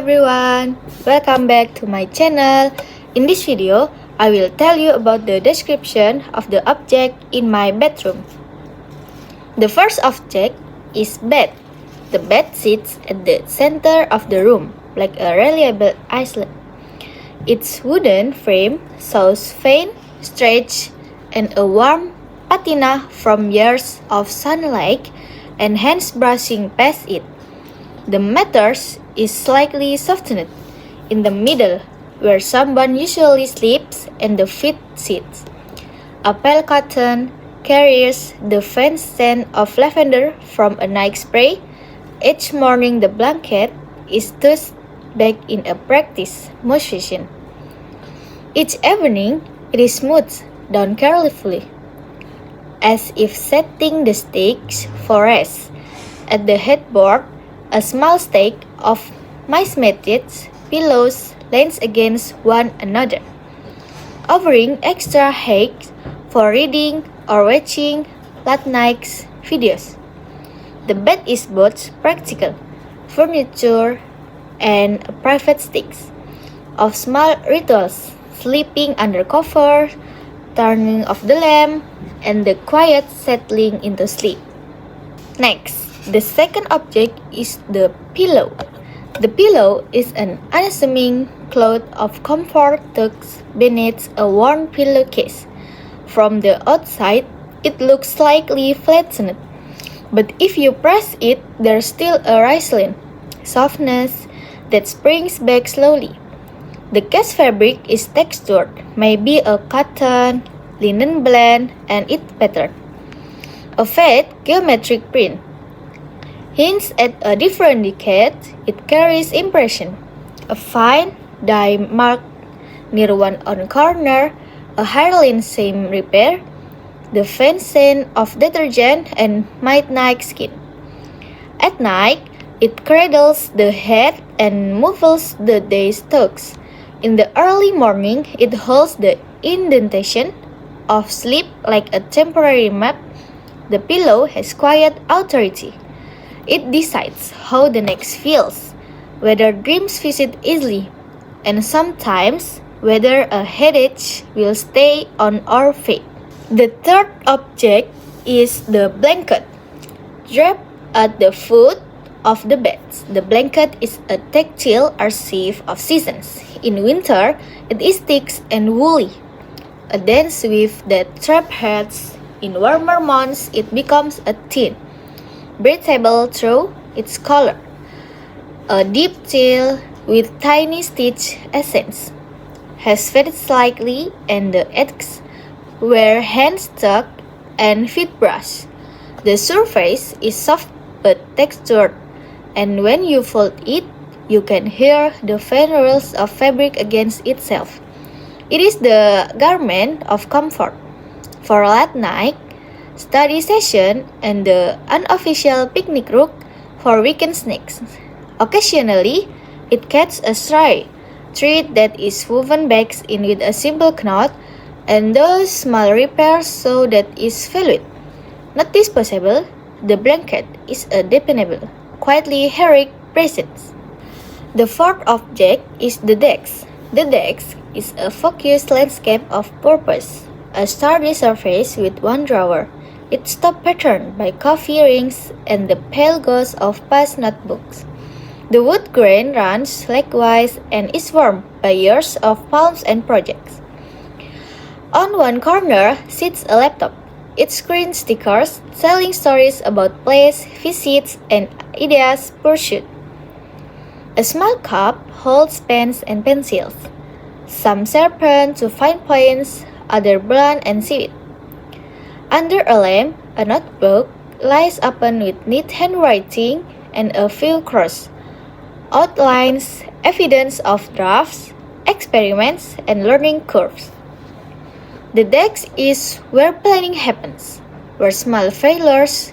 everyone, welcome back to my channel. In this video, I will tell you about the description of the object in my bedroom. The first object is bed. The bed sits at the center of the room, like a reliable island. Its wooden frame shows faint stretch and a warm patina from years of sunlight and hands brushing past it. The mattress is slightly softened in the middle, where someone usually sleeps and the feet sits. A pale cotton carries the faint scent of lavender from a night spray. Each morning the blanket is tossed back in a practice motion. Each evening it is smoothed down carefully, as if setting the stakes for rest. At the headboard, a small stack of mismatched pillows leans against one another, offering extra height for reading or watching late-night videos. The bed is both practical furniture and a private sticks of small rituals, sleeping under cover, turning off the lamp, and the quiet settling into sleep. Next, the second object is the pillow. The pillow is an unassuming cloth of comfort tucked beneath a worn pillowcase. From the outside, it looks slightly flattened, but if you press it, there's still a rustling softness that springs back slowly. The case fabric is textured, maybe a cotton, linen blend, and its pattern, a fade geometric print, hints at a different decade. It carries impression, a fine dye mark near one on corner, a hairline seam repair, the faint scent of detergent and midnight skin. At night, it cradles the head and muffles the day's thoughts. In the early morning, it holds the indentation of sleep like a temporary map. The pillow has quiet authority. It decides how the next feels, whether dreams visit easily, and sometimes whether a headache will stay on our feet. The third object is the blanket. Draped at the foot of the bed, the blanket is a tactile archive of seasons. In winter, it is thick and woolly, a dense weave that traps heads. In warmer months, it becomes a thin, breathable through its color, a deep teal with tiny stitch essence, has faded slightly, and the edges where hands tuck and feet brush. The surface is soft but textured, and when you fold it, you can hear the faint rustle of fabric against itself. It is the garment of comfort for late night study session and the unofficial picnic nook for weekend snacks. Occasionally, it catches a stray thread that is woven back in with a simple knot, and those small repairs so that is valued. Not disposable, the blanket is a dependable, quietly heroic presence. The fourth object is the desk. The desk is a focused landscape of purpose, a sturdy surface with one drawer, its top patterned by coffee rings and the pale ghost of past notebooks. The wood grain runs likewise and is formed by years of palms and projects. On one corner sits a laptop, its screen stickers telling stories about plays, visits, and ideas pursued. A small cup holds pens and pencils, some sharpened to fine points, others blunt and seaweed. Under a lamp, a notebook lies open with neat handwriting and a few crossed outlines, evidence of drafts, experiments, and learning curves. The desk is where planning happens, where small failures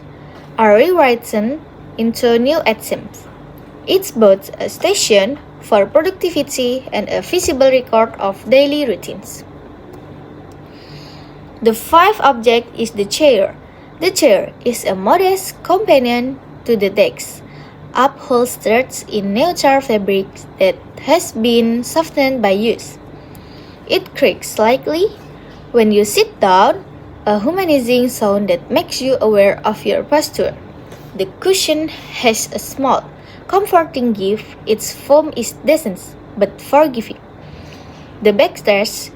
are rewritten into new attempts. It's both a station for productivity and a visible record of daily routines. The fifth object is the chair. The chair is a modest companion to the desk, upholstered in neutral fabric that has been softened by use. It creaks slightly when you sit down, a humanizing sound that makes you aware of your posture. The cushion has a small, comforting give. Its foam is dense but forgiving. The backstairs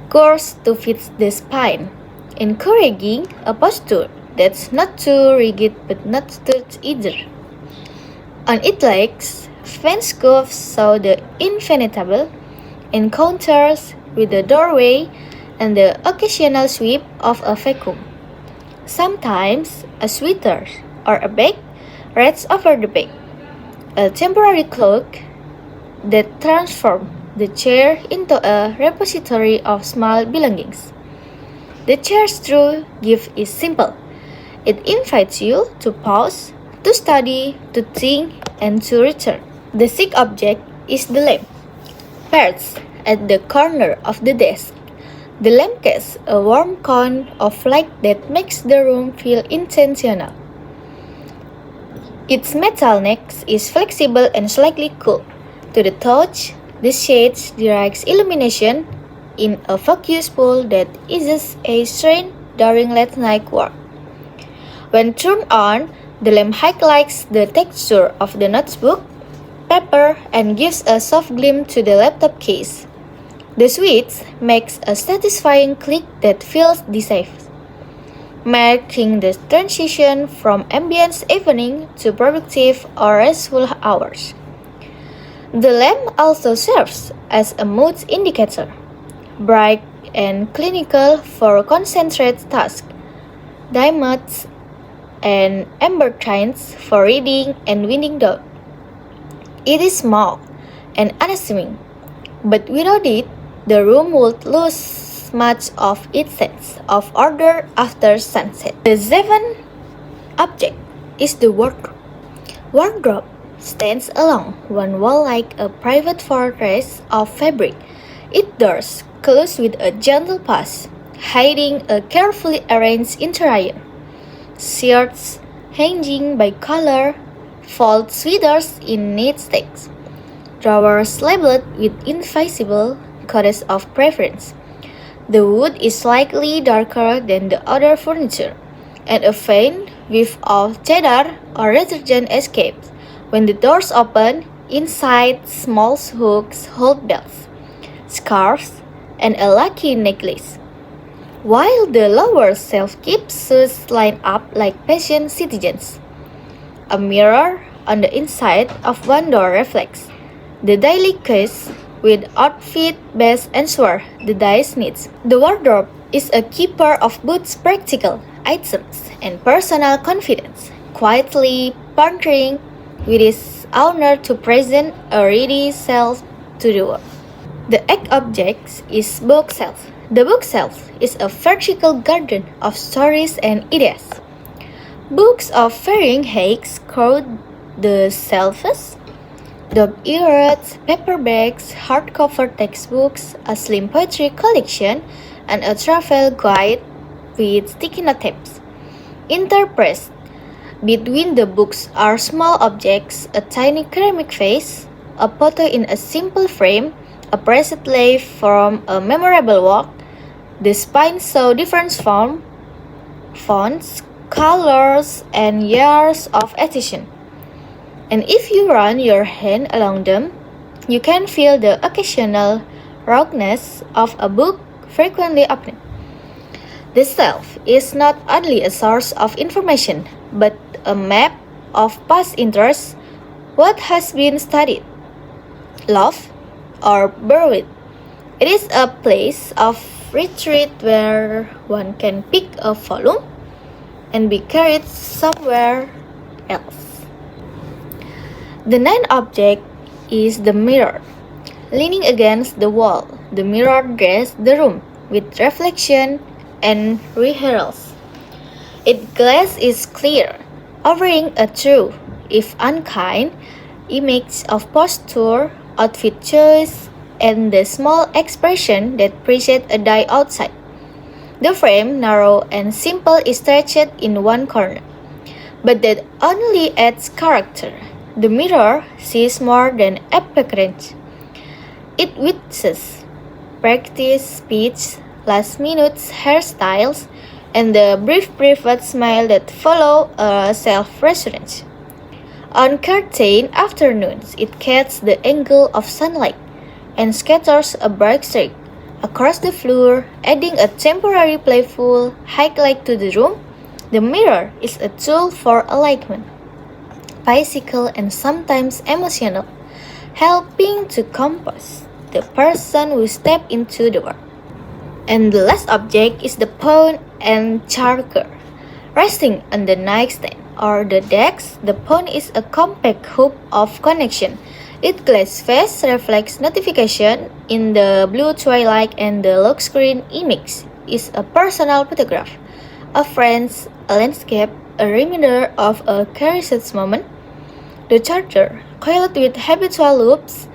curves to fit the spine, encouraging a posture that's not too rigid but not too either. On its legs, fence scoofs saw the inevitable encounters with the doorway and the occasional sweep of a vacuum. Sometimes a sweater or a bag rests over the bag, a temporary cloak that transforms the chair into a repository of small belongings. The chair's true gift is simple. It invites you to pause, to study, to think, and to return. The sixth object is the lamp, perched at the corner of the desk. The lamp casts a warm cone of light that makes the room feel intentional. Its metal neck is flexible and slightly cool. To the touch, the shade directs illumination in a focus pull that eases a strain during late night work. When turned on, the lamp highlights the texture of the notebook, paper, and gives a soft gleam to the laptop case. The switch makes a satisfying click that fills the safe, marking the transition from ambient evening to productive or restful hours. The lamp also serves as a mood indicator, bright and clinical for concentrated tasks, dimmed and amber tints for reading and winding down. It is small and unassuming, but without it, the room would lose much of its sense of order after sunset. The seventh object is the wardrobe. Wardrobe stands along one wall like a private fortress of fabric. Its doors close with a gentle pass, hiding a carefully arranged interior. Shirts hanging by color, fold sweaters in neat stacks, drawers labeled with invisible codes of preference. The wood is slightly darker than the other furniture, and a faint whiff of cheddar or detergent escapes. When the doors open, inside small hooks hold belts, scarves, and a lucky necklace, while the lower shelf keeps shoes lined up like patient citizens. A mirror on the inside of one door reflects the daily case with outfit best ensure the day's needs. The wardrobe is a keeper of both practical items and personal confidence, quietly partnering with its owner to present a ready self to the world. The eighth object is bookshelf. The bookshelf is a vertical garden of stories and ideas. Books of varying heights crowd the shelves. Dog-eared paperbacks, hardcover textbooks, a slim poetry collection, and a travel guide with sticky note tapes. Interspersed between the books are small objects, a tiny ceramic vase, a photo in a simple frame, a pressed leaf from a memorable walk. The spine show different fonts, colors, and years of edition. And if you run your hand along them, you can feel the occasional roughness of a book frequently opened. The shelf is not only a source of information, but a map of past interests, what has been studied, loved, or buried. It is a place of retreat where one can pick a volume and be carried somewhere else. The ninth object is the mirror. Leaning against the wall, the mirror dresses the room with reflection and rehearsals. Its glass is clear, offering a true, if unkind, image of posture, outfit choice, and the small expression that precedes a day outside. The frame, narrow and simple, is stretched in one corner, but that only adds character. The mirror sees more than appearance. It witnesses practice speech, last-minute hairstyles, and the brief private smile that follow a self-reassurance. On certain afternoons, it catches the angle of sunlight and scatters a bright streak across the floor, adding a temporary playful highlight to the room. The mirror is a tool for enlightenment, physical and sometimes emotional, helping to compose the person who steps into the world. And the last object is the phone and charger. Resting on the nightstand or the desk, the phone is a compact hub of connection. Its glass face reflects notification in the blue twilight, and the lock screen image is a personal photograph, a friend's landscape, a reminder of a cherished moment. The charger, coiled with habitual loops,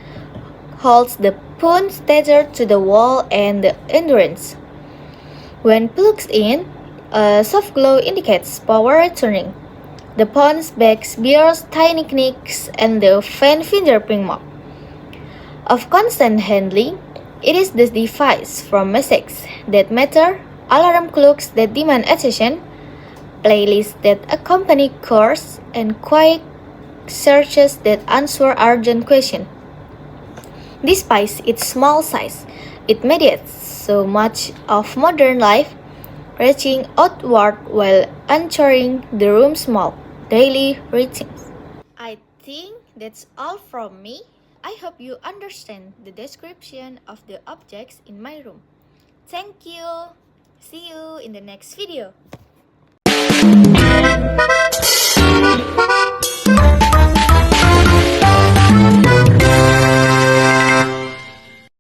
holds the phone tethered to the wall and the endurance. When plugged in, a soft glow indicates power returning. The phone's back bears tiny nicks and the faint fingerprint mark of constant handling. It is the device from messages that matter, alarm clocks that demand attention, playlists that accompany chores, and quiet searches that answer urgent questions. Despite its small size, it mediates so much of modern life, reaching outward while answering the room's small daily routines. I think that's all from me. I hope you understand the description of the objects in my room. Thank you. See you in the next video.